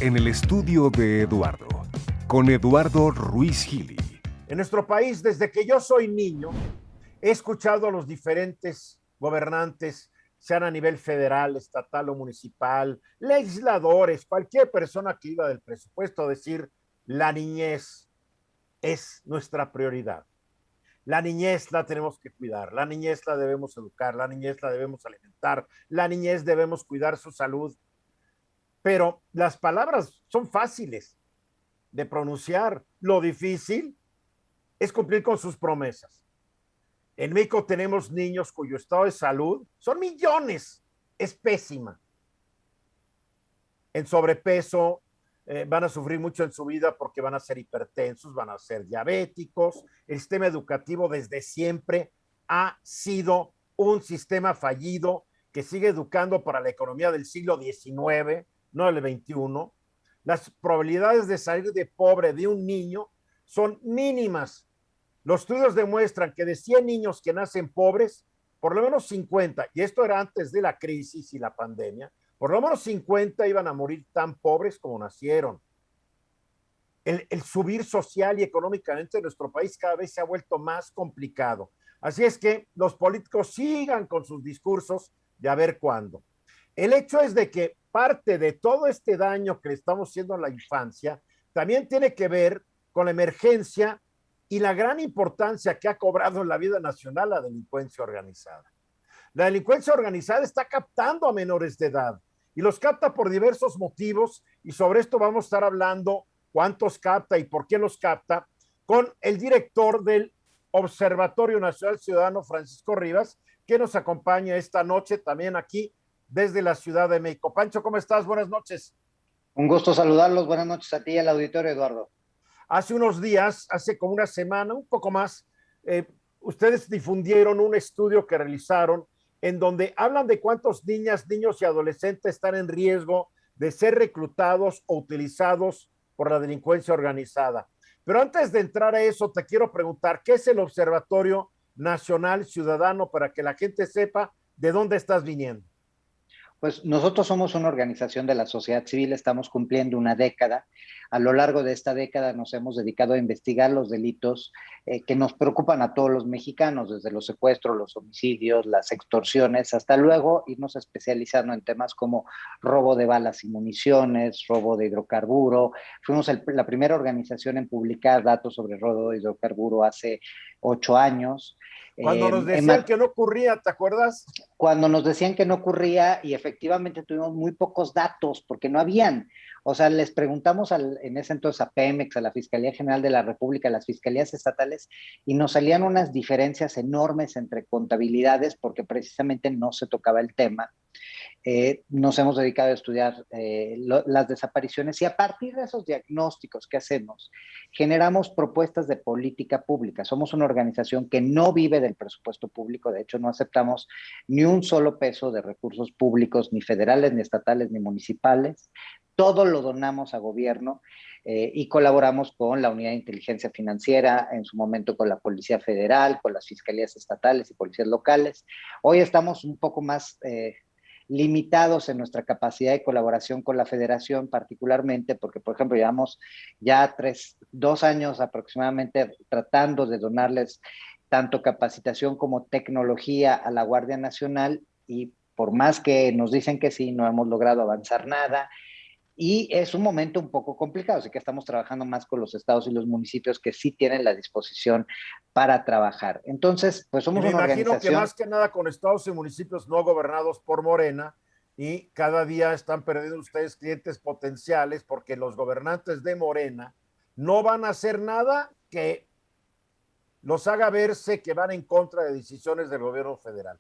en el estudio de Eduardo, con Eduardo Ruiz Gili. En nuestro país, desde que yo soy niño, he escuchado a los diferentes gobernantes, sean a nivel federal, estatal o municipal, legisladores, cualquier persona que iba del presupuesto, decir, la niñez es nuestra prioridad. La niñez la tenemos que cuidar, la niñez la debemos educar, la niñez la debemos alimentar, la niñez debemos cuidar su salud. Pero las palabras son fáciles de pronunciar. Lo difícil es cumplir con sus promesas. En México tenemos niños cuyo estado de salud son millones, es pésima. En sobrepeso, van a sufrir mucho en su vida porque van a ser hipertensos, van a ser diabéticos. El sistema educativo desde siempre ha sido un sistema fallido que sigue educando para la economía del siglo XIX, no del XXI. Las probabilidades de salir de pobre de un niño son mínimas. Los estudios demuestran que de 100 niños que nacen pobres, por lo menos 50, y esto era antes de la crisis y la pandemia, por lo menos 50 iban a morir tan pobres como nacieron. El subir social y económicamente en nuestro país cada vez se ha vuelto más complicado. Así es que los políticos sigan con sus discursos de a ver cuándo. El hecho es de que parte de todo este daño que le estamos haciendo a la infancia también tiene que ver con la emergencia y la gran importancia que ha cobrado en la vida nacional la delincuencia organizada. La delincuencia organizada está captando a menores de edad y los capta por diversos motivos, y sobre esto vamos a estar hablando cuántos capta y por qué los capta con el director del Observatorio Nacional Ciudadano, Francisco Rivas, que nos acompaña esta noche también aquí desde la Ciudad de México. Pancho, ¿cómo estás? Buenas noches. Un gusto saludarlos. Buenas noches a ti y al auditorio, Eduardo. Hace unos días, hace como una semana, un poco más, ustedes difundieron un estudio que realizaron en donde hablan de cuántos niñas, niños y adolescentes están en riesgo de ser reclutados o utilizados por la delincuencia organizada. Pero antes de entrar a eso, te quiero preguntar, ¿qué es el Observatorio Nacional Ciudadano para que la gente sepa de dónde estás viniendo? Pues nosotros somos una organización de la sociedad civil, estamos cumpliendo una década. A lo largo de esta década nos hemos dedicado a investigar los delitos que nos preocupan a todos los mexicanos, desde los secuestros, los homicidios, las extorsiones, hasta luego irnos especializando en temas como robo de balas y municiones, robo de hidrocarburo. Fuimos la primera organización en publicar datos sobre robo de hidrocarburo hace 8 años. Cuando nos decían que no ocurría, ¿te acuerdas? Cuando nos decían que no ocurría, y efectivamente tuvimos muy pocos datos porque no habían. O sea, les preguntamos en ese entonces a Pemex, a la Fiscalía General de la República, a las fiscalías estatales, y nos salían unas diferencias enormes entre contabilidades porque precisamente no se tocaba el tema. Nos hemos dedicado a estudiar las desapariciones, y a partir de esos diagnósticos que hacemos, generamos propuestas de política pública. Somos una organización que no vive del presupuesto público. De hecho, no aceptamos ni un solo peso de recursos públicos, ni federales, ni estatales, ni municipales. Todo lo donamos a gobierno, y colaboramos con la Unidad de Inteligencia Financiera, en su momento con la Policía Federal, con las fiscalías estatales y policías locales. Hoy estamos un poco más limitados en nuestra capacidad de colaboración con la federación, particularmente porque, por ejemplo, llevamos ya 2 años aproximadamente tratando de donarles tanto capacitación como tecnología a la Guardia Nacional, y por más que nos dicen que sí, no hemos logrado avanzar nada. Y es un momento un poco complicado, así que estamos trabajando más con los estados y los municipios que sí tienen la disposición para trabajar. Entonces, pues somos una organización. Me imagino que más que nada con estados y municipios no gobernados por Morena, y cada día están perdiendo ustedes clientes potenciales porque los gobernantes de Morena no van a hacer nada que los haga verse que van en contra de decisiones del gobierno federal.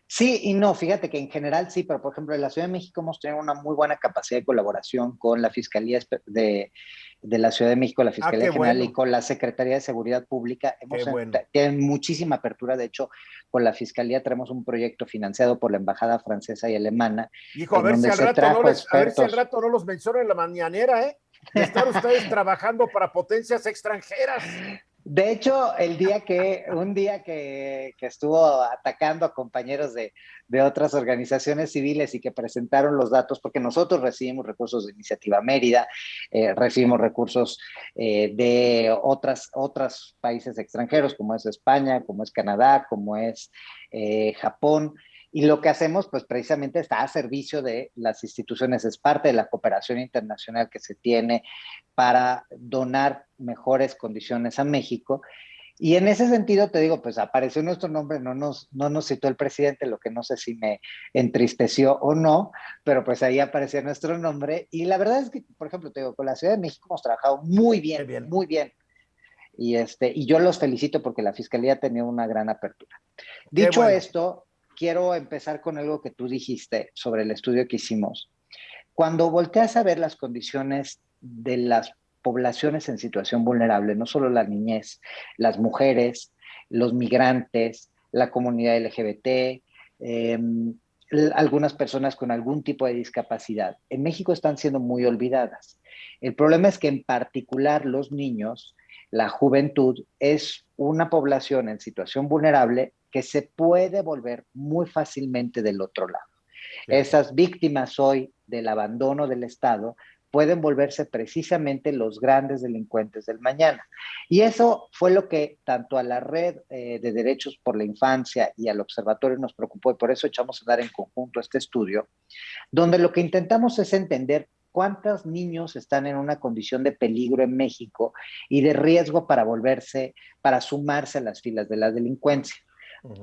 Sí y no, fíjate que en general sí, pero por ejemplo en la Ciudad de México hemos tenido una muy buena capacidad de colaboración con la Fiscalía de la Ciudad de México, la Fiscalía General, y con la Secretaría de Seguridad Pública. Tienen muchísima apertura. De hecho, con la Fiscalía tenemos un proyecto financiado por la Embajada Francesa y Alemana. Hijo, a ver si al rato no los menciono en la mañanera, ¿eh? De estar ustedes trabajando para potencias extranjeras. De hecho, un día que estuvo atacando a compañeros de otras organizaciones civiles y que presentaron los datos, porque nosotros recibimos recursos de Iniciativa Mérida, recibimos recursos de otros países extranjeros, como es España, como es Canadá, como es Japón. Y lo que hacemos, pues precisamente está a servicio de las instituciones, es parte de la cooperación internacional que se tiene para donar mejores condiciones a México. Y en ese sentido, te digo, pues apareció nuestro nombre, no nos citó el presidente, lo que no sé si me entristeció o no, pero pues ahí apareció nuestro nombre. Y la verdad es que, por ejemplo, te digo, con la Ciudad de México hemos trabajado muy Qué bien, bien. muy bien. Y yo los felicito porque la Fiscalía ha tenido una gran apertura. Qué Dicho bueno. esto, quiero empezar con algo que tú dijiste sobre el estudio que hicimos. Cuando volteas a ver las condiciones de las poblaciones en situación vulnerable, no solo la niñez, las mujeres, los migrantes, la comunidad LGBT, eh, algunas personas con algún tipo de discapacidad, en México están siendo muy olvidadas. El problema es que en particular los niños, la juventud, es una población en situación vulnerable que se puede volver muy fácilmente del otro lado. Cierto. Esas víctimas hoy del abandono del Estado pueden volverse precisamente los grandes delincuentes del mañana. Y eso fue lo que tanto a la Red de Derechos por la Infancia y al Observatorio nos preocupó, y por eso echamos a dar en conjunto este estudio, donde lo que intentamos es entender cuántos niños están en una condición de peligro en México y de riesgo para sumarse a las filas de la delincuencia.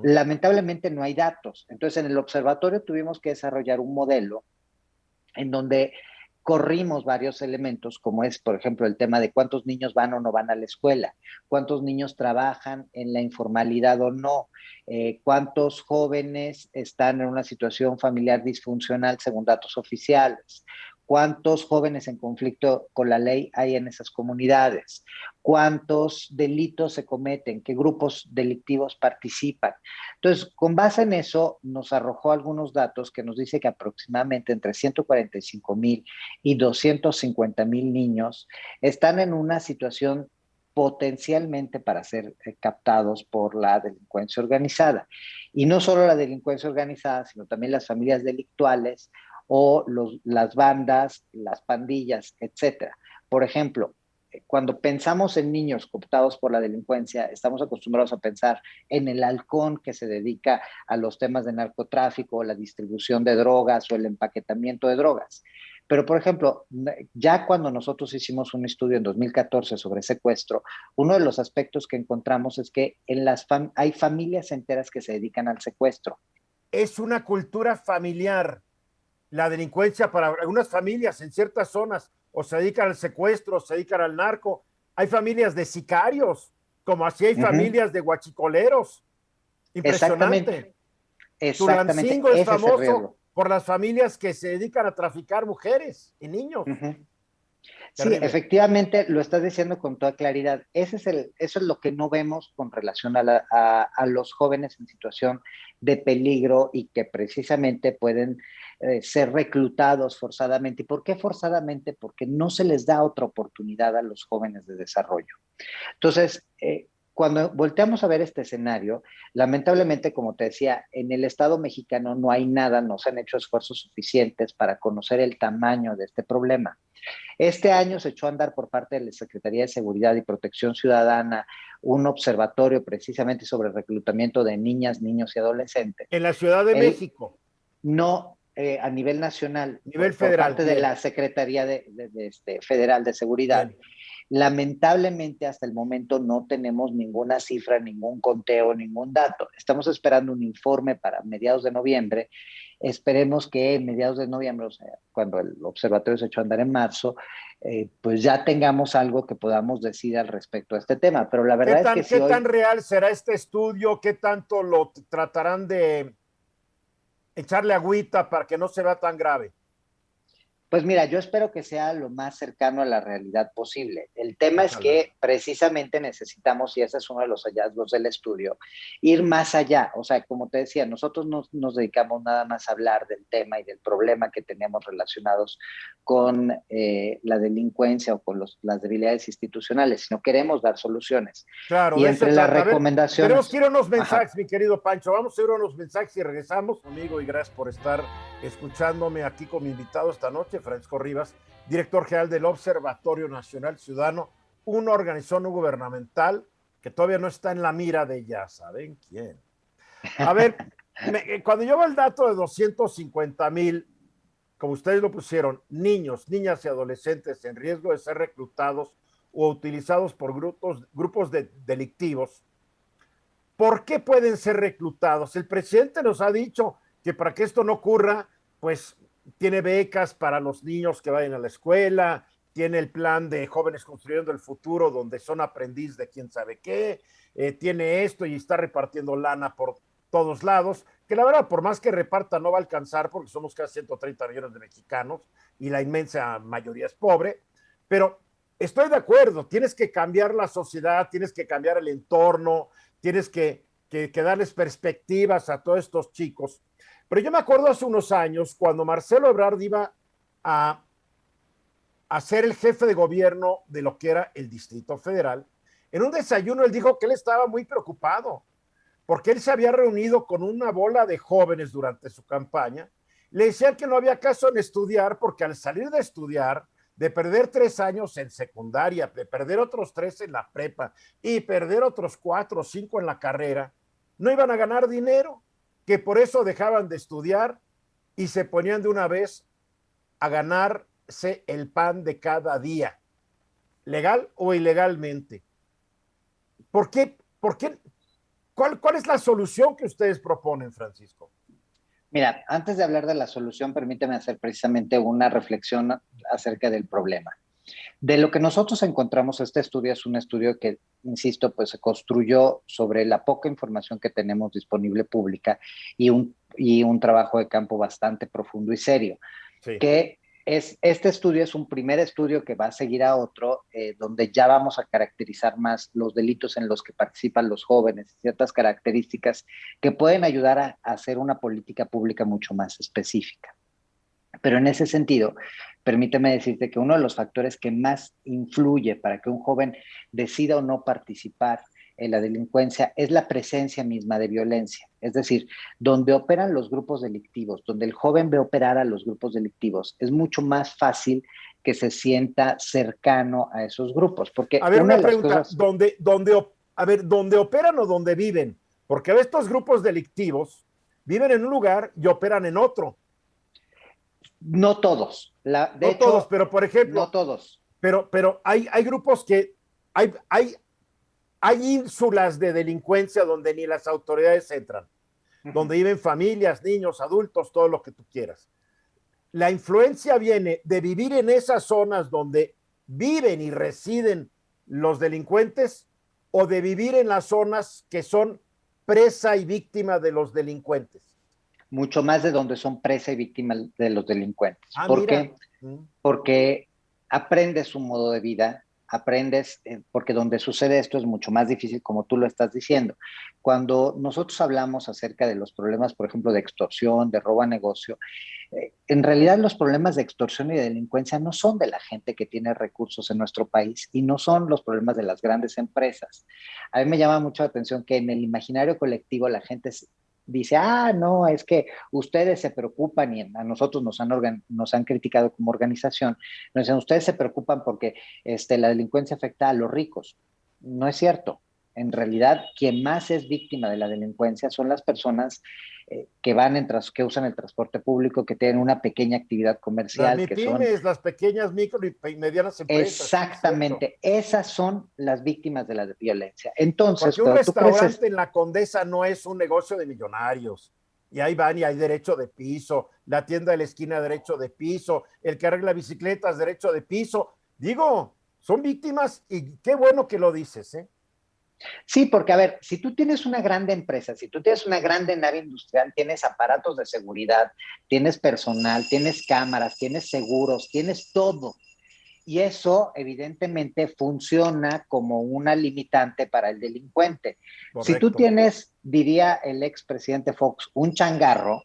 Lamentablemente no hay datos. Entonces, en el observatorio tuvimos que desarrollar un modelo en donde corrimos varios elementos, como es, por ejemplo, el tema de cuántos niños van o no van a la escuela, cuántos niños trabajan en la informalidad o no, cuántos jóvenes están en una situación familiar disfuncional según datos oficiales, cuántos jóvenes en conflicto con la ley hay en esas comunidades, cuántos delitos se cometen, qué grupos delictivos participan. Entonces, con base en eso, nos arrojó algunos datos que nos dice que aproximadamente entre 145,000 y 250,000 niños están en una situación potencialmente para ser captados por la delincuencia organizada. Y no solo la delincuencia organizada, sino también las familias delictuales o las bandas, las pandillas, etcétera. Por ejemplo, cuando pensamos en niños cooptados por la delincuencia, estamos acostumbrados a pensar en el halcón que se dedica a los temas de narcotráfico, la distribución de drogas o el empaquetamiento de drogas. Pero, por ejemplo, ya cuando nosotros hicimos un estudio en 2014 sobre secuestro, uno de los aspectos que encontramos es que hay familias enteras que se dedican al secuestro. Es una cultura familiar. La delincuencia para algunas familias en ciertas zonas o se dedican al secuestro, o se dedican al narco. Hay familias de sicarios, como así hay familias de guachicoleros. Exactamente, Impresionante. exactamente, Tulancingo es ese es el famoso riesgo. por las familias que se dedican a traficar mujeres y niños. Sí, Terrible. efectivamente, lo estás diciendo con toda claridad. Eso es lo que no vemos con relación a los jóvenes en situación de peligro y que precisamente pueden ser reclutados forzadamente. ¿Y por qué forzadamente? Porque no se les da otra oportunidad a los jóvenes de desarrollo. Entonces, cuando volteamos a ver este escenario, lamentablemente, como te decía, en el Estado mexicano no hay nada, no se han hecho esfuerzos suficientes para conocer el tamaño de este problema. Este año se echó a andar por parte de la Secretaría de Seguridad y Protección Ciudadana un observatorio precisamente sobre el reclutamiento de niñas, niños y adolescentes. En la Ciudad de México, No a nivel nacional, nivel por federal, parte de bien, la Secretaría Federal de Seguridad. bien. Lamentablemente, hasta el momento no tenemos ninguna cifra, ningún conteo, ningún dato. Estamos esperando un informe para mediados de noviembre. Esperemos que en mediados de noviembre, o sea, cuando el observatorio se echó a andar en marzo, pues ya tengamos algo que podamos decir al respecto a este tema. Pero la verdad es que si ¿Qué tan hoy, real será este estudio? ¿Qué tanto lo tratarán de echarle agüita para que no se vea tan grave? Pues mira, yo espero que sea lo más cercano a la realidad posible. El tema es que precisamente necesitamos, y ese es uno de los hallazgos del estudio, ir más allá. O sea, como te decía, nosotros no nos dedicamos nada más a hablar del tema y del problema que tenemos relacionados con la delincuencia o con las debilidades institucionales, sino queremos dar soluciones. Claro, Y de eso entre las trata. A ver, tenemos recomendaciones... que ir a unos Ajá. mensajes, mi querido Pancho. Vamos a ir a unos mensajes y regresamos, amigo, y gracias por estar escuchándome aquí con mi invitado esta noche, Francisco Rivas, director general del Observatorio Nacional Ciudadano, una organización no gubernamental que todavía no está en la mira de ya saben quién. A ver, cuando yo veo el dato de 250,000, como ustedes lo pusieron, niños, niñas y adolescentes en riesgo de ser reclutados o utilizados por grupos delictivos, ¿por qué pueden ser reclutados? El presidente nos ha dicho que para que esto no ocurra, pues tiene becas para los niños que vayan a la escuela, tiene el plan de Jóvenes Construyendo el Futuro, donde son aprendiz de quién sabe qué, tiene esto y está repartiendo lana por todos lados, que la verdad, por más que reparta, no va a alcanzar porque somos casi 130 millones de mexicanos y la inmensa mayoría es pobre, pero estoy de acuerdo, tienes que cambiar la sociedad, tienes que cambiar el entorno, tienes que darles perspectivas a todos estos chicos. Pero yo me acuerdo hace unos años cuando Marcelo Ebrard iba a ser el jefe de gobierno de lo que era el Distrito Federal. En un desayuno él dijo que él estaba muy preocupado porque él se había reunido con una bola de jóvenes durante su campaña. Le decían que no había caso en estudiar porque al salir de estudiar, de perder 3 años en secundaria, de perder otros 3 en la prepa y perder otros 4 o 5 en la carrera, no iban a ganar dinero, que por eso dejaban de estudiar y se ponían de una vez a ganarse el pan de cada día, legal o ilegalmente. ¿Por qué? ¿Cuál es la solución que ustedes proponen, Francisco? Mira, antes de hablar de la solución, permíteme hacer precisamente una reflexión acerca del problema. De lo que nosotros encontramos, este estudio es un estudio que, insisto, pues se construyó sobre la poca información que tenemos disponible pública y un trabajo de campo bastante profundo y serio. Sí. Este estudio es un primer estudio que va a seguir a otro, donde ya vamos a caracterizar más los delitos en los que participan los jóvenes, ciertas características que pueden ayudar a hacer una política pública mucho más específica. Pero en ese sentido, permíteme decirte que uno de los factores que más influye para que un joven decida o no participar en la delincuencia es la presencia misma de violencia. Es decir, donde operan los grupos delictivos, donde el joven ve operar a los grupos delictivos, es mucho más fácil que se sienta cercano a esos grupos. Porque a ver, una una de las pregunta, cosas... ¿dónde operan o dónde viven? Porque estos grupos delictivos viven en un lugar y operan en otro. No todos. De No hecho, todos, pero por ejemplo, no todos. pero hay grupos que hay ínsulas de delincuencia donde ni las autoridades entran, donde viven familias, niños, adultos, todo lo que tú quieras. La influencia viene de vivir en esas zonas donde viven y residen los delincuentes o de vivir en las zonas que son presa y víctima de los delincuentes. Mucho más de donde son presa y víctima de los delincuentes. ¿Por Mira. qué? Porque aprendes un modo de vida, aprendes, porque donde sucede esto es mucho más difícil, como tú lo estás diciendo. Cuando nosotros hablamos acerca de los problemas, por ejemplo, de extorsión, de robo a negocio, en realidad los problemas de extorsión y de delincuencia no son de la gente que tiene recursos en nuestro país y no son los problemas de las grandes empresas. A mí me llama mucho la atención que en el imaginario colectivo la gente dice, no, es que ustedes se preocupan y a nosotros nos han criticado como organización, nos dicen, ustedes se preocupan porque la delincuencia afecta a los ricos. No es cierto. En realidad, quien más es víctima de la delincuencia son las personas que usan el transporte público, que tienen una pequeña actividad comercial. Las MIPIMES, las pequeñas, micro y medianas empresas. Exactamente, sí, esas son las víctimas de la violencia. Entonces, porque un restaurante en la Condesa no es un negocio de millonarios. Y ahí van y hay derecho de piso, la tienda de la esquina derecho de piso, el que arregla bicicletas derecho de piso. Digo, son víctimas y qué bueno que lo dices, ¿eh? Sí, porque a ver, si tú tienes una grande empresa, si tú tienes una grande nave industrial, tienes aparatos de seguridad, tienes personal, tienes cámaras, tienes seguros, tienes todo. Y eso evidentemente funciona como una limitante para el delincuente. Si tú Correcto. tienes, diría el expresidente Fox, un changarro,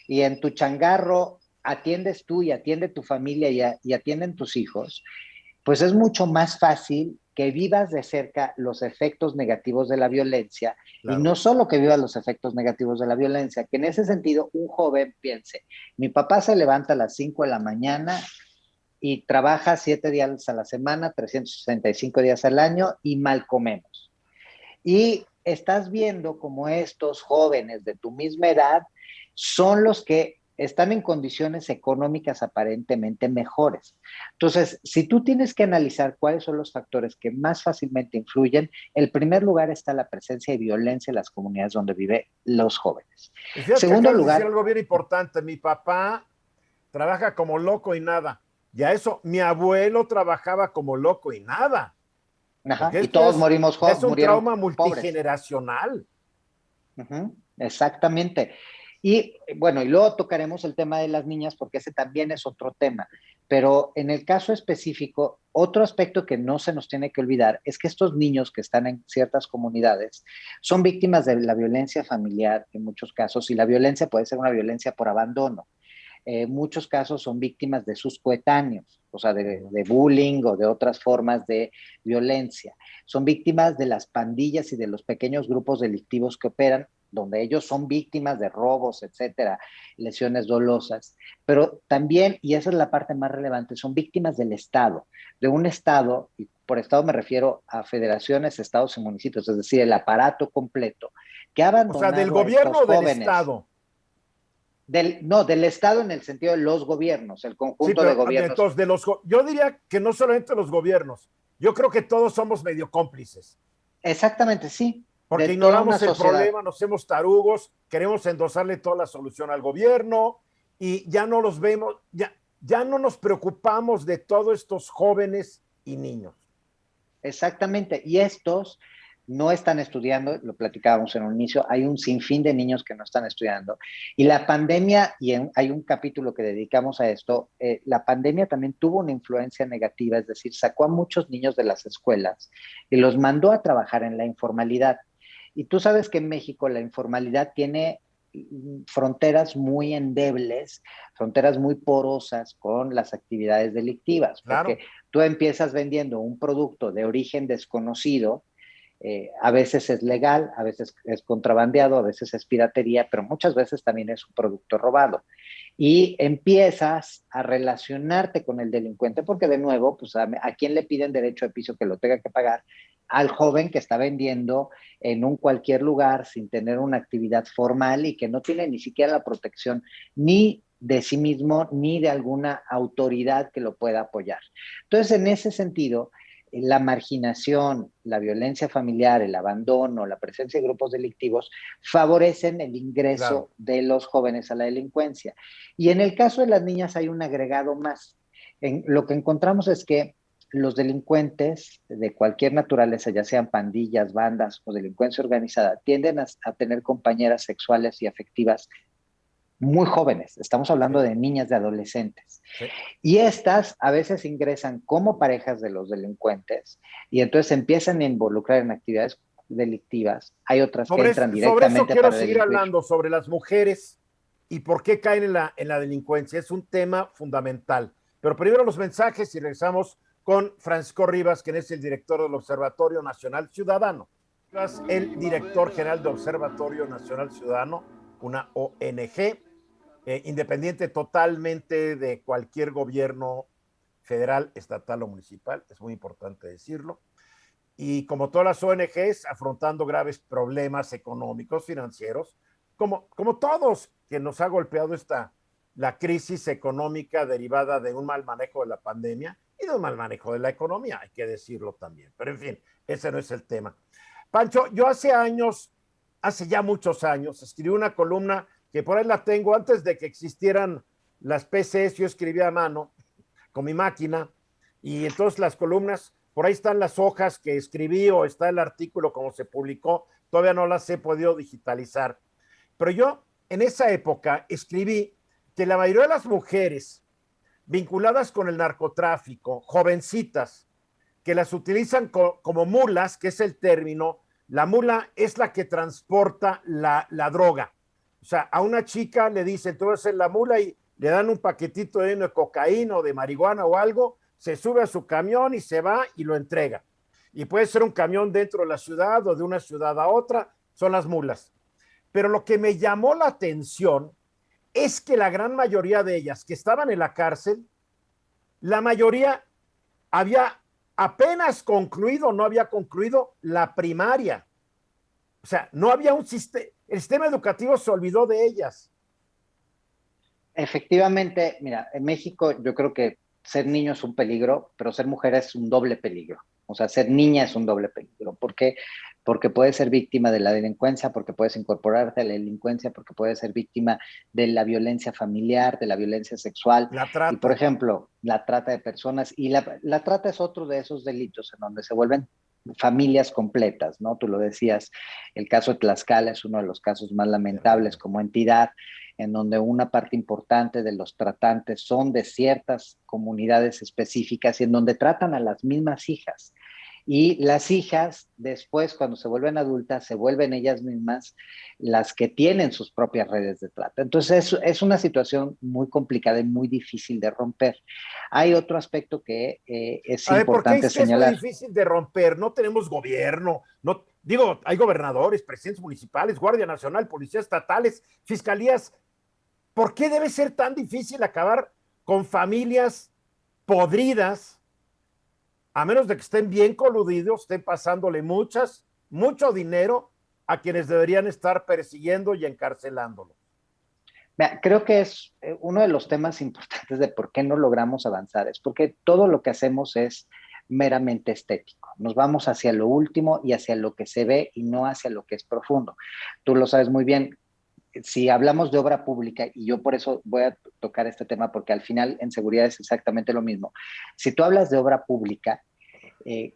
y en tu changarro atiendes tú y atiende tu familia y atienden tus hijos, pues es mucho más fácil que vivas de cerca los efectos negativos de la violencia y Claro. no solo que vivas los efectos negativos de la violencia, que en ese sentido un joven piense, mi papá se levanta a las 5 de la mañana y trabaja 7 días a la semana, 365 días al año y mal comemos. Y estás viendo como estos jóvenes de tu misma edad son los que están en condiciones económicas aparentemente mejores. Entonces, si tú tienes que analizar cuáles son los factores que más fácilmente influyen, en primer lugar está la presencia de violencia en las comunidades donde viven los jóvenes. Y fíjate que Segundo acabas de decir lugar, algo bien importante. Mi papá trabaja como loco y nada. Y a eso, mi abuelo trabajaba como loco y nada. ajá, Porque y esto todos ya es un murieron trauma pobres. multigeneracional. Exactamente. Y bueno, y luego tocaremos el tema de las niñas porque ese también es otro tema. Pero en el caso específico, otro aspecto que no se nos tiene que olvidar es que estos niños que están en ciertas comunidades son víctimas de la violencia familiar en muchos casos y la violencia puede ser una violencia por abandono. Muchos casos son víctimas de sus coetáneos, o sea, de bullying o de otras formas de violencia. Son víctimas de las pandillas y de los pequeños grupos delictivos que operan, donde ellos son víctimas de robos, etcétera, lesiones dolosas. Pero también, y esa es la parte más relevante, son víctimas del Estado, de un Estado, y por Estado me refiero a federaciones, estados y municipios, es decir, el aparato completo, que ha O sea, ¿del abandonado a gobierno estos o del jóvenes. Estado? No, del Estado en el sentido de los gobiernos, el Sí, conjunto de pero gobiernos. entonces yo diría que no solamente los gobiernos, yo creo que todos somos medio cómplices, Exactamente, sí, de porque toda una ignoramos el sociedad. problema, nos hacemos tarugos, queremos endosarle toda la solución al gobierno y ya no los vemos, ya no nos preocupamos de todos estos jóvenes y niños. Exactamente. Y estos no están estudiando, lo platicábamos en un inicio, hay un sinfín de niños que no están estudiando. Y la pandemia, hay un capítulo que dedicamos a esto, la pandemia también tuvo una influencia negativa, es decir, sacó a muchos niños de las escuelas y los mandó a trabajar en la informalidad. Y tú sabes que en México la informalidad tiene fronteras muy endebles, fronteras muy porosas con las actividades delictivas, porque Claro. tú empiezas vendiendo un producto de origen desconocido, a veces es legal, a veces es contrabandeado, a veces es piratería, pero muchas veces también es un producto robado. Y empiezas a relacionarte con el delincuente, porque de nuevo, pues a quién le piden derecho de piso que lo tenga que pagar, al joven que está vendiendo en un cualquier lugar sin tener una actividad formal y que no tiene ni siquiera la protección ni de sí mismo ni de alguna autoridad que lo pueda apoyar. Entonces, en ese sentido, la marginación, la violencia familiar, el abandono, la presencia de grupos delictivos favorecen el Claro. ingreso de los jóvenes a la delincuencia. Y en el caso de las niñas hay un agregado más. Lo que encontramos es que los delincuentes de cualquier naturaleza, ya sean pandillas, bandas o delincuencia organizada, tienden a tener compañeras sexuales y afectivas muy jóvenes. Estamos hablando Sí, de niñas, de adolescentes. sí. Y estas a veces ingresan como parejas de los delincuentes y entonces empiezan a involucrar en actividades delictivas. Hay otras que entran Sobre eso directamente quiero para seguir delinquir. hablando, sobre las mujeres y por qué caen en la delincuencia. Es un tema fundamental. Pero primero los mensajes y regresamos con Francisco Rivas, quien es el director del Observatorio Nacional Ciudadano. Es el director general del Observatorio Nacional Ciudadano, una ONG independiente totalmente de cualquier gobierno federal, estatal o municipal. Es muy importante decirlo. Y como todas las ONGs, afrontando graves problemas económicos, financieros, como todos, que nos ha golpeado la crisis económica derivada de un mal manejo de la pandemia y de un mal manejo de la economía, hay que decirlo también. Pero en fin, ese no es el tema. Pancho, yo hace años, hace ya muchos años, escribí una columna que por ahí la tengo antes de que existieran las PCs, yo escribía a mano con mi máquina y entonces las columnas por ahí están las hojas que escribí o está el artículo como se publicó, todavía no las he podido digitalizar. Pero yo en esa época escribí que la mayoría de las mujeres vinculadas con el narcotráfico, jovencitas, que las utilizan como mulas, que es el término, la mula es la que transporta la droga. O sea, a una chica le dicen, tú vas a ser la mula y le dan un paquetito de cocaína o de marihuana o algo, se sube a su camión y se va y lo entrega. Y puede ser un camión dentro de la ciudad o de una ciudad a otra, son las mulas. Pero lo que me llamó la atención es que la gran mayoría de ellas que estaban en la cárcel, la mayoría había apenas concluido, no había concluido la primaria. O sea, no había un sistema, el sistema educativo se olvidó de ellas. Efectivamente, mira, en México yo creo que ser niño es un peligro, pero ser mujer es un doble peligro. O sea, ser niña es un doble peligro. ¿Por qué? Porque puedes ser víctima de la delincuencia, porque puedes incorporarte a la delincuencia, porque puedes ser víctima de la violencia familiar, de la violencia sexual. La trata. Y, por ejemplo, la trata de personas. Y la trata es otro de esos delitos en donde se vuelven familias completas, ¿no? Tú lo decías, el caso de Tlaxcala es uno de los casos más lamentables como entidad, en donde una parte importante de los tratantes son de ciertas comunidades específicas y en donde tratan a las mismas hijas. Y las hijas, después, cuando se vuelven adultas, se vuelven ellas mismas las que tienen sus propias redes de trata. Entonces, es una situación muy complicada y muy difícil de romper. Hay otro aspecto que es A ver, ¿por qué importante es que es muy señalar. difícil de romper? No tenemos gobierno, no, digo, hay gobernadores, presidentes municipales, Guardia Nacional, policías estatales, fiscalías. ¿Por qué debe ser tan difícil acabar con familias podridas, a menos de que estén bien coludidos, estén pasándole mucho dinero a quienes deberían estar persiguiendo y encarcelándolos? Creo que es uno de los temas importantes de por qué no logramos avanzar, es porque todo lo que hacemos es meramente estético. Nos vamos hacia lo último y hacia lo que se ve y no hacia lo que es profundo. Tú lo sabes muy bien. Si hablamos de obra pública, y yo por eso voy a tocar este tema, porque al final en seguridad es exactamente lo mismo. Si tú hablas de obra pública,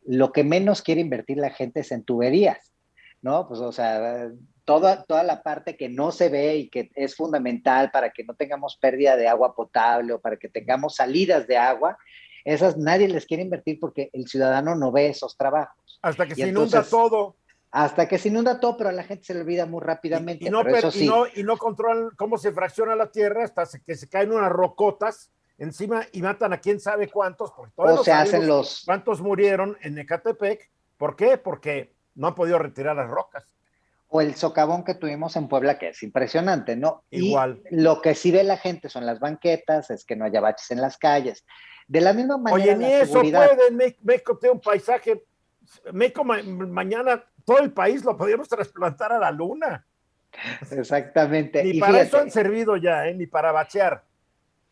lo que menos quiere invertir la gente es en tuberías, ¿no? Pues, o sea, toda la parte que no se ve y que es fundamental para que no tengamos pérdida de agua potable o para que tengamos salidas de agua, esas nadie les quiere invertir porque el ciudadano no ve esos trabajos. Hasta que Y se inunda entonces, todo. hasta que se inunda todo, pero a la gente se le olvida muy rápidamente. Pero eso sí. Y no controlan cómo se fracciona la tierra hasta que se caen unas rocotas encima y matan a quién sabe cuántos, porque todavía O no se hacen sabemos cuántos murieron en Ecatepec. ¿Por qué? Porque no han podido retirar las rocas. O el socavón que tuvimos en Puebla, que es impresionante, ¿no? Igual. Y lo que sí ve la gente son las banquetas, es que no haya baches en las calles. De la misma manera, Oye, ni la eso seguridad. pueden. México tiene un paisaje. México mañana, todo el país lo podríamos trasplantar a la luna. Exactamente. Ni Y para eso han fíjate, servido ya, ni para bachear.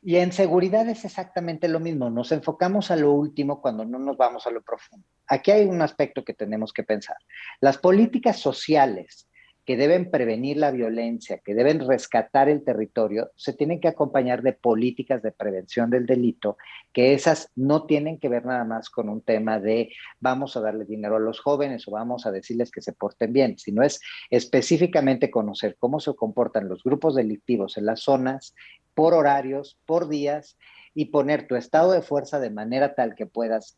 y en seguridad es exactamente lo mismo. Nos enfocamos a lo último cuando no nos vamos a lo profundo. Aquí hay un aspecto que tenemos que pensar. Las políticas sociales que deben prevenir la violencia, que deben rescatar el territorio, se tienen que acompañar de políticas de prevención del delito, que esas no tienen que ver nada más con un tema de vamos a darle dinero a los jóvenes o vamos a decirles que se porten bien, sino es específicamente conocer cómo se comportan los grupos delictivos en las zonas, por horarios, por días, y poner tu estado de fuerza de manera tal que puedas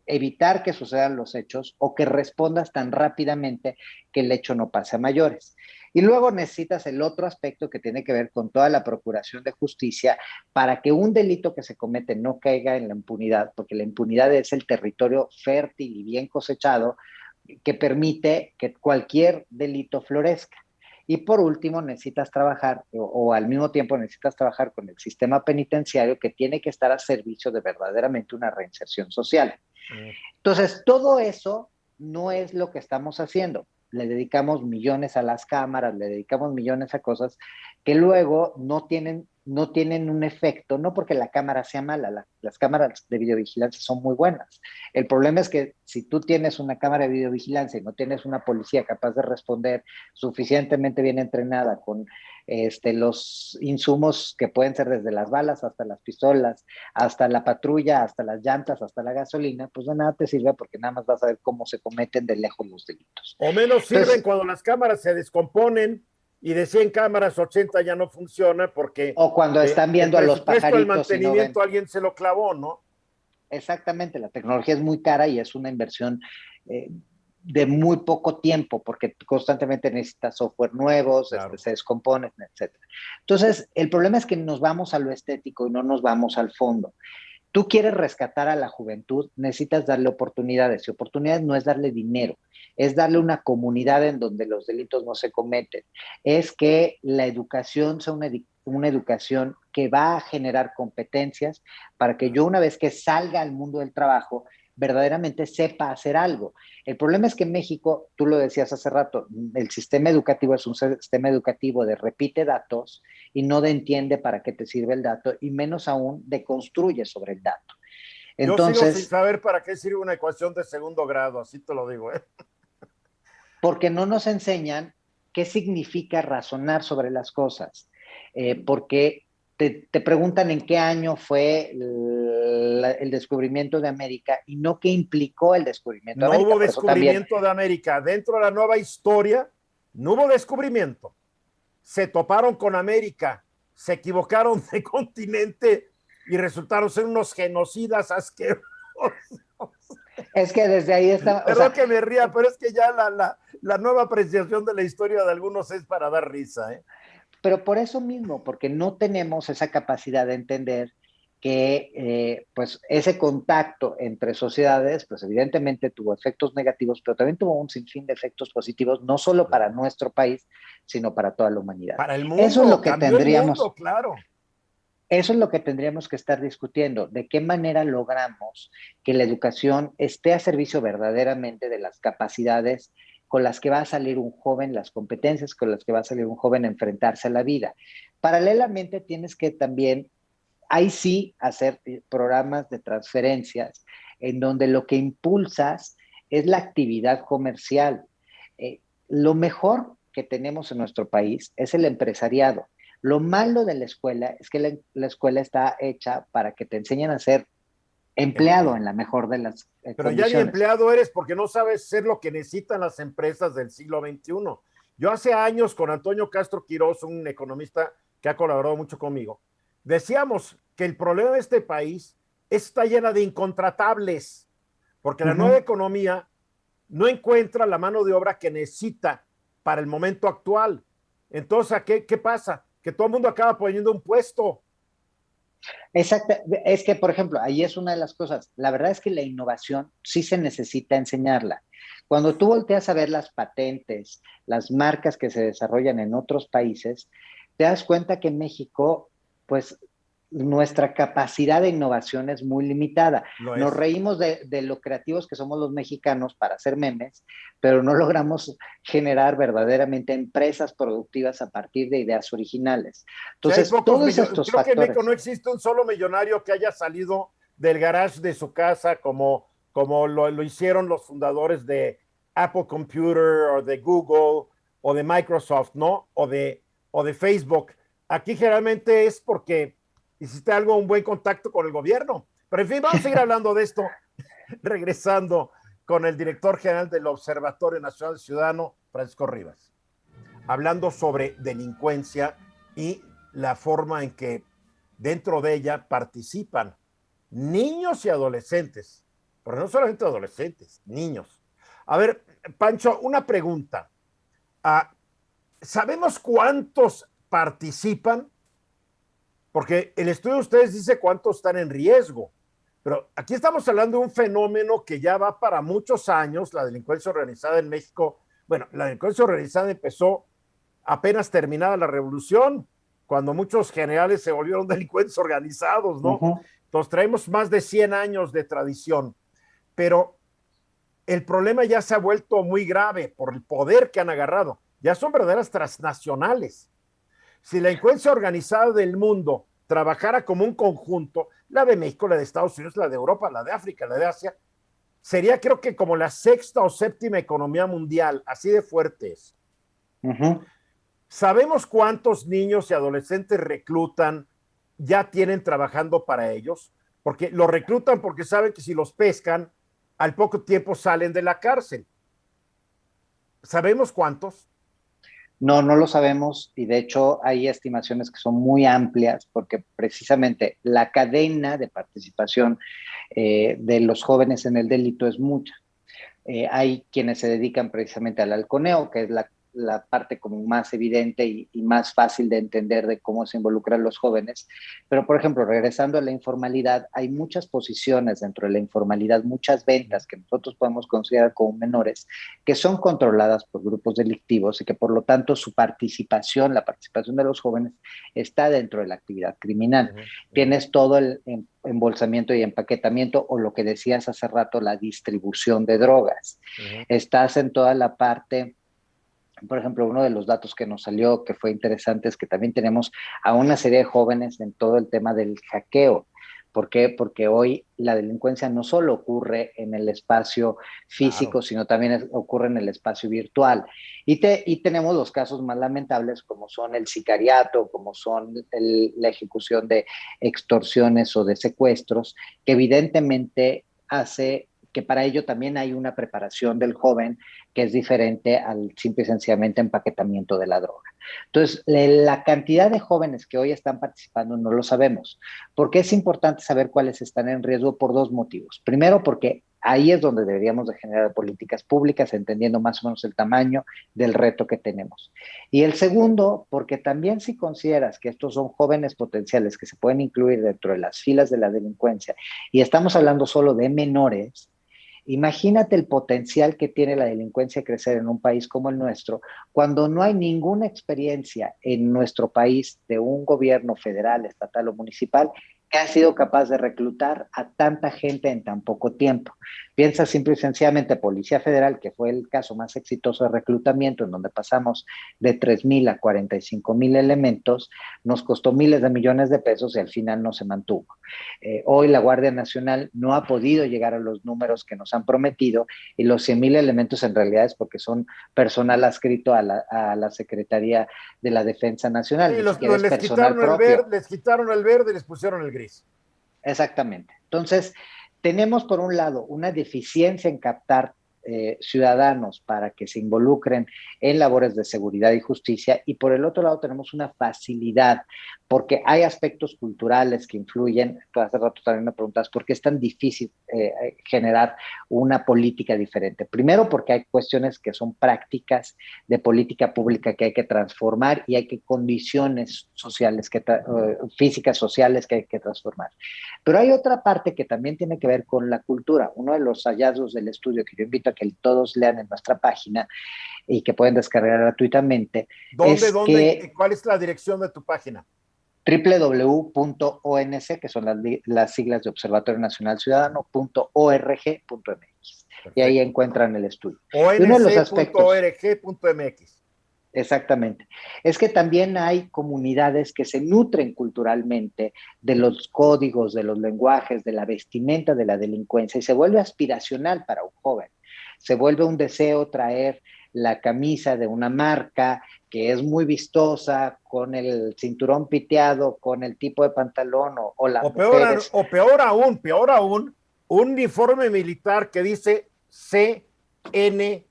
evitar que sucedan los hechos o que respondas tan rápidamente que el hecho no pase a mayores. Y luego necesitas el otro aspecto que tiene que ver con toda la procuración de justicia para que un delito que se comete no caiga en la impunidad, porque la impunidad es el territorio fértil y bien cosechado que permite que cualquier delito florezca. Y por último, necesitas trabajar, o al mismo tiempo necesitas trabajar con el sistema penitenciario que tiene que estar a servicio de verdaderamente una reinserción social. Entonces, todo eso no es lo que estamos haciendo. Le dedicamos millones a las cámaras, le dedicamos millones a cosas que luego no tienen no tienen un efecto, no porque la cámara sea mala, las cámaras de videovigilancia son muy buenas. El problema es que si tú tienes una cámara de videovigilancia y no tienes una policía capaz de responder suficientemente bien entrenada con los insumos que pueden ser desde las balas hasta las pistolas, hasta la patrulla, hasta las llantas, hasta la gasolina, pues de nada te sirve porque nada más vas a ver cómo se cometen de lejos los delitos. O menos sirven Entonces, cuando las cámaras se descomponen y de 100 cámaras 80 ya no funciona porque o cuando están el viendo a los presupuesto del pajaritos y no ven. mantenimiento alguien se lo clavó, ¿no? Exactamente, la tecnología es muy cara y es una inversión de muy poco tiempo porque constantemente necesitas software nuevos, Claro. se descomponen, etcétera. Entonces, el problema es que nos vamos a lo estético y no nos vamos al fondo. Tú quieres rescatar a la juventud, necesitas darle oportunidades y oportunidades no es darle dinero, es darle una comunidad en donde los delitos no se cometen, es que la educación sea una educación que va a generar competencias para que yo una vez que salga al mundo del trabajo verdaderamente sepa hacer algo. El problema es que en México, tú lo decías hace rato, el sistema educativo es un sistema educativo de repite datos y no de entiende para qué te sirve el dato y menos aún de construye sobre el dato. Yo sigo sin Entonces, saber para qué sirve una ecuación de segundo grado, así te lo digo, ¿eh? porque no nos enseñan qué significa razonar sobre las cosas, porque te preguntan en qué año fue el descubrimiento de América y no qué implicó el descubrimiento de No América. hubo Por eso también, descubrimiento de América. Dentro de la nueva historia, no hubo descubrimiento. Se toparon con América, se equivocaron de continente y resultaron ser unos genocidas asquerosos. es que desde ahí está, o Perdón sea, que me ría, pero es que ya la nueva apreciación de la historia de algunos es para dar risa, ¿eh? pero por eso mismo, porque no tenemos esa capacidad de entender que pues ese contacto entre sociedades, pues evidentemente tuvo efectos negativos, pero también tuvo un sinfín de efectos positivos, no solo para Claro. nuestro país, sino para toda la humanidad. Para el Eso es mundo, lo que cambió el tendríamos, mundo, claro. eso es lo que tendríamos que estar discutiendo, de qué manera logramos que la educación esté a servicio verdaderamente de las capacidades con las que va a salir un joven, las competencias con las que va a salir un joven a enfrentarse a la vida. Paralelamente tienes que también, ahí sí, hacer programas de transferencias en donde lo que impulsas es la actividad comercial. Lo mejor que tenemos en nuestro país es el empresariado. Lo malo de la escuela es que la escuela está hecha para que te enseñen a ser empleado en la mejor de las Pero ya ni condiciones. empleado eres porque no sabes ser lo que necesitan las empresas del siglo XXI. Yo hace años con Antonio Castro Quirós, un economista que ha colaborado mucho conmigo, decíamos que el problema de este país está llena de incontratables, porque la nueva economía no encuentra la mano de obra que necesita para el momento actual. Entonces, ¿qué pasa? Que todo el mundo acaba poniendo un puesto. Exacto, es que, por ejemplo, ahí es una de las cosas. La verdad es que la innovación sí se necesita enseñarla. Cuando tú volteas a ver las patentes, las marcas que se desarrollan en otros países, te das cuenta que en México, pues nuestra capacidad de innovación es muy limitada. Lo Nos es. reímos de lo creativos que somos los mexicanos para hacer memes, pero no logramos generar verdaderamente empresas productivas a partir de ideas originales. Si hay Entonces, pocos todos millonarios, estos creo que en México no factores. existe un solo millonario que haya salido del garage de su casa como lo hicieron los fundadores de Apple Computer o de Google o de Microsoft, ¿no? O de Facebook. Aquí generalmente es porque hiciste algo, un buen contacto con el gobierno. Pero en fin, vamos a seguir hablando de esto, regresando con el director general del Observatorio Nacional Ciudadano, Francisco Rivas, hablando sobre delincuencia y la forma en que dentro de ella participan niños y adolescentes, pero no solamente adolescentes, niños. A ver, Pancho, una pregunta. ¿Sabemos cuántos participan? Porque el estudio de ustedes dice cuántos están en riesgo, pero aquí estamos hablando de un fenómeno que ya va para muchos años, la delincuencia organizada en México. Bueno, la delincuencia organizada empezó apenas terminada la revolución, cuando muchos generales se volvieron delincuentes organizados, ¿no? Entonces traemos más de 100 años de tradición, pero el problema ya se ha vuelto muy grave por el poder que han agarrado. Ya son verdaderas transnacionales. Si la delincuencia organizada del mundo trabajara como un conjunto, la de México, la de Estados Unidos, la de Europa, la de África, la de Asia, sería creo que como la sexta o séptima economía mundial, así de fuertes. ¿Sabemos cuántos niños y adolescentes reclutan, ya tienen trabajando para ellos? Porque los reclutan porque saben que si los pescan, al poco tiempo salen de la cárcel. ¿Sabemos cuántos? No, no lo sabemos y de hecho hay estimaciones que son muy amplias porque precisamente la cadena de participación de los jóvenes en el delito es mucha. Hay quienes se dedican precisamente al halconeo, que es la parte como más evidente y más fácil de entender de cómo se involucran los jóvenes. Pero, por ejemplo, regresando a la informalidad, hay muchas posiciones dentro de la informalidad, muchas ventas que nosotros podemos considerar como menores, que son controladas por grupos delictivos y que por lo tanto su participación, la participación de los jóvenes, está dentro de la actividad criminal. Tienes todo el embolsamiento y empaquetamiento o lo que decías hace rato, la distribución de drogas. Estás en toda la parte. Por ejemplo, uno de los datos que nos salió que fue interesante es que también tenemos a una serie de jóvenes en todo el tema del hackeo. ¿Por qué? Porque hoy la delincuencia no solo ocurre en el espacio físico, claro, sino también ocurre en el espacio virtual. Y tenemos los casos más lamentables como son el sicariato, como son la ejecución de extorsiones o de secuestros, que evidentemente hace que para ello también hay una preparación del joven que es diferente al simple y sencillamente empaquetamiento de la droga. Entonces, la cantidad de jóvenes que hoy están participando no lo sabemos. ¿Por qué es importante saber cuáles están en riesgo? Por dos motivos. Primero, porque ahí es donde deberíamos de generar políticas públicas, entendiendo más o menos el tamaño del reto que tenemos. Y el segundo, porque también si consideras que estos son jóvenes potenciales que se pueden incluir dentro de las filas de la delincuencia, y estamos hablando solo de menores, imagínate el potencial que tiene la delincuencia de crecer en un país como el nuestro, cuando no hay ninguna experiencia en nuestro país de un gobierno federal, estatal o municipal que ha sido capaz de reclutar a tanta gente en tan poco tiempo. Piensa simple y sencillamente Policía Federal, que fue el caso más exitoso de reclutamiento, en donde pasamos de 3,000 a 45,000 elementos, nos costó miles de millones de pesos y al final no se mantuvo. Hoy la Guardia Nacional no ha podido llegar a los números que nos han prometido y los 100,000 elementos en realidad es porque son personal adscrito a la Secretaría de la Defensa Nacional. Sí, les quitaron el verde y les pusieron el gris. Exactamente. Entonces, tenemos por un lado una deficiencia en captar ciudadanos para que se involucren en labores de seguridad y justicia, y por el otro lado tenemos una facilidad, porque hay aspectos culturales que influyen. Tú hace rato también me preguntas por qué es tan difícil generar una política diferente. Primero, porque hay cuestiones que son prácticas de política pública que hay que transformar y hay que condiciones sociales, físicas sociales que hay que transformar. Pero hay otra parte que también tiene que ver con la cultura. Uno de los hallazgos del estudio que yo invito a que todos lean en nuestra página y que pueden descargar gratuitamente. ¿Dónde? ¿Cuál es la dirección de tu página? www.onc, que son las siglas de Observatorio Nacional Ciudadano.org.mx. Y ahí encuentran el estudio. onc.org.mx. Exactamente. Es que también hay comunidades que se nutren culturalmente de los códigos, de los lenguajes, de la vestimenta de la delincuencia y se vuelve aspiracional para un joven. Se vuelve un deseo traer la camisa de una marca que es muy vistosa, con el cinturón piteado, con el tipo de pantalón o las mujeres. Peor aún, un uniforme militar que dice CN,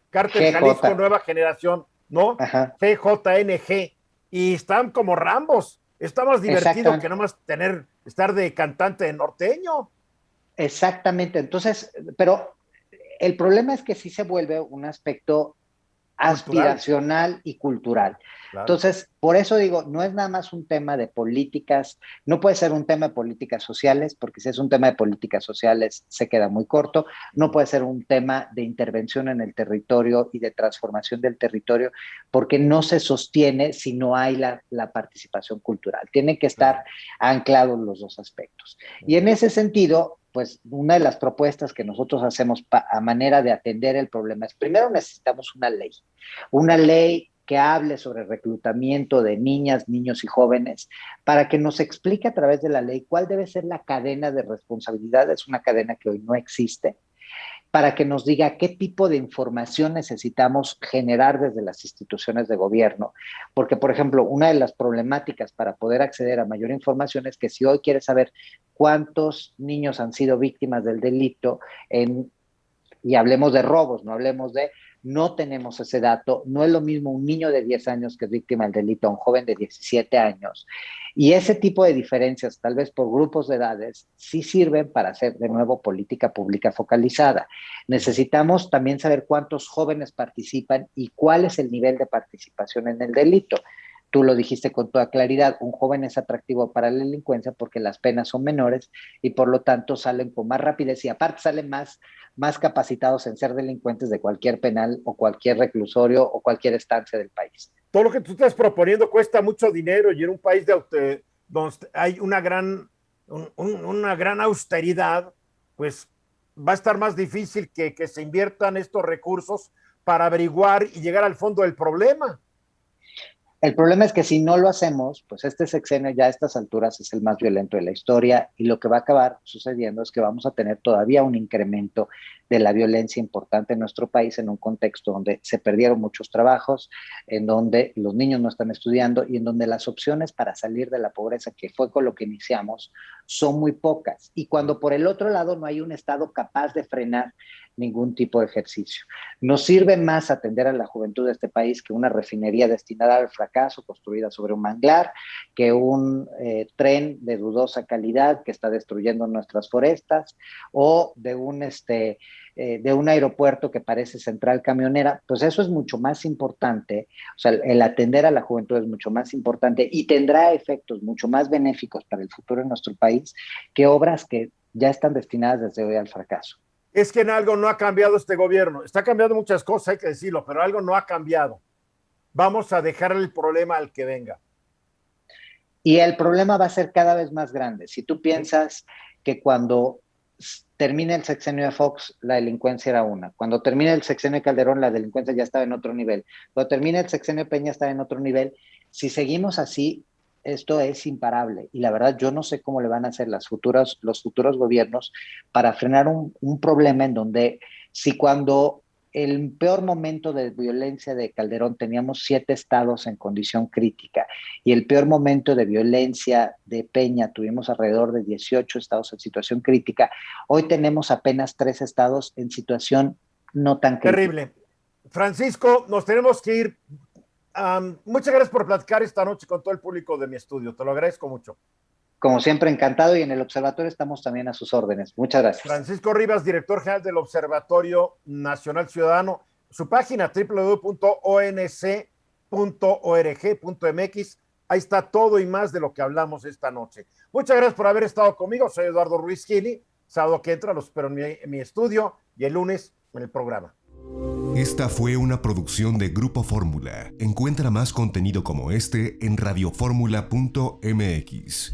Cártel Jalisco Nueva Generación, ¿no? Ajá. CJNG, y están como Rambos. Está más divertido que nomás estar de cantante de norteño. Exactamente, entonces, pero el problema es que sí se vuelve un aspecto aspiracional y cultural. Claro. Entonces, por eso digo, no es nada más un tema de políticas, no puede ser un tema de políticas sociales, porque si es un tema de políticas sociales se queda muy corto, no puede ser un tema de intervención en el territorio y de transformación del territorio, porque no se sostiene si no hay la participación cultural. Tienen que estar anclados los dos aspectos. Y en ese sentido, pues una de las propuestas que nosotros hacemos a manera de atender el problema es, primero necesitamos una ley que hable sobre reclutamiento de niñas, niños y jóvenes, para que nos explique a través de la ley cuál debe ser la cadena de responsabilidad. Es una cadena que hoy no existe, para que nos diga qué tipo de información necesitamos generar desde las instituciones de gobierno. Porque, por ejemplo, una de las problemáticas para poder acceder a mayor información es que si hoy quieres saber cuántos niños han sido víctimas del delito, y hablemos de robos, no tenemos ese dato. No es lo mismo un niño de 10 años que es víctima del delito a un joven de 17 años. Y ese tipo de diferencias, tal vez por grupos de edades, sí sirven para hacer de nuevo política pública focalizada. Necesitamos también saber cuántos jóvenes participan y cuál es el nivel de participación en el delito. Tú lo dijiste con toda claridad, un joven es atractivo para la delincuencia porque las penas son menores y por lo tanto salen con más rapidez y aparte salen más capacitados en ser delincuentes de cualquier penal o cualquier reclusorio o cualquier estancia del país. Todo lo que tú estás proponiendo cuesta mucho dinero y en un país donde hay una gran austeridad, pues va a estar más difícil que se inviertan estos recursos para averiguar y llegar al fondo del problema. El problema es que si no lo hacemos, pues este sexenio ya a estas alturas es el más violento de la historia y lo que va a acabar sucediendo es que vamos a tener todavía un incremento de la violencia importante en nuestro país en un contexto donde se perdieron muchos trabajos, en donde los niños no están estudiando y en donde las opciones para salir de la pobreza, que fue con lo que iniciamos, son muy pocas. Y cuando por el otro lado no hay un Estado capaz de frenar ningún tipo de ejercicio. Nos sirve más atender a la juventud de este país que una refinería destinada al fracaso construida sobre un manglar, que un tren de dudosa calidad que está destruyendo nuestras forestas o de un aeropuerto que parece central camionera. Pues eso es mucho más importante. O sea, el atender a la juventud es mucho más importante y tendrá efectos mucho más benéficos para el futuro de nuestro país que obras que ya están destinadas desde hoy al fracaso. Es que en algo no ha cambiado este gobierno. Está cambiando muchas cosas, hay que decirlo, pero algo no ha cambiado. Vamos a dejar el problema al que venga. Y el problema va a ser cada vez más grande. Si tú piensas que cuando termine el sexenio de Fox, la delincuencia era una. Cuando termine el sexenio de Calderón, la delincuencia ya estaba en otro nivel. Cuando termine el sexenio de Peña, estaba en otro nivel. Si seguimos así, esto es imparable y la verdad yo no sé cómo le van a hacer los futuros gobiernos para frenar un problema en donde si cuando el peor momento de violencia de Calderón teníamos 7 estados en condición crítica y el peor momento de violencia de Peña tuvimos alrededor de 18 estados en situación crítica, hoy tenemos apenas 3 estados en situación no tan crítica. Terrible. Francisco, nos tenemos que ir. Muchas gracias por platicar esta noche con todo el público de mi estudio. Te lo agradezco mucho. Como siempre, encantado y en el Observatorio estamos también a sus órdenes. Muchas gracias. Francisco Rivas, director general del Observatorio Nacional Ciudadano. Su página www.onc.org.mx. Ahí está todo y más de lo que hablamos esta noche. Muchas gracias por haber estado conmigo. Soy Eduardo Ruiz Gili. Sábado que entra los espero en mi estudio y el lunes en el programa. Esta fue una producción de Grupo Fórmula. Encuentra más contenido como este en radioformula.mx.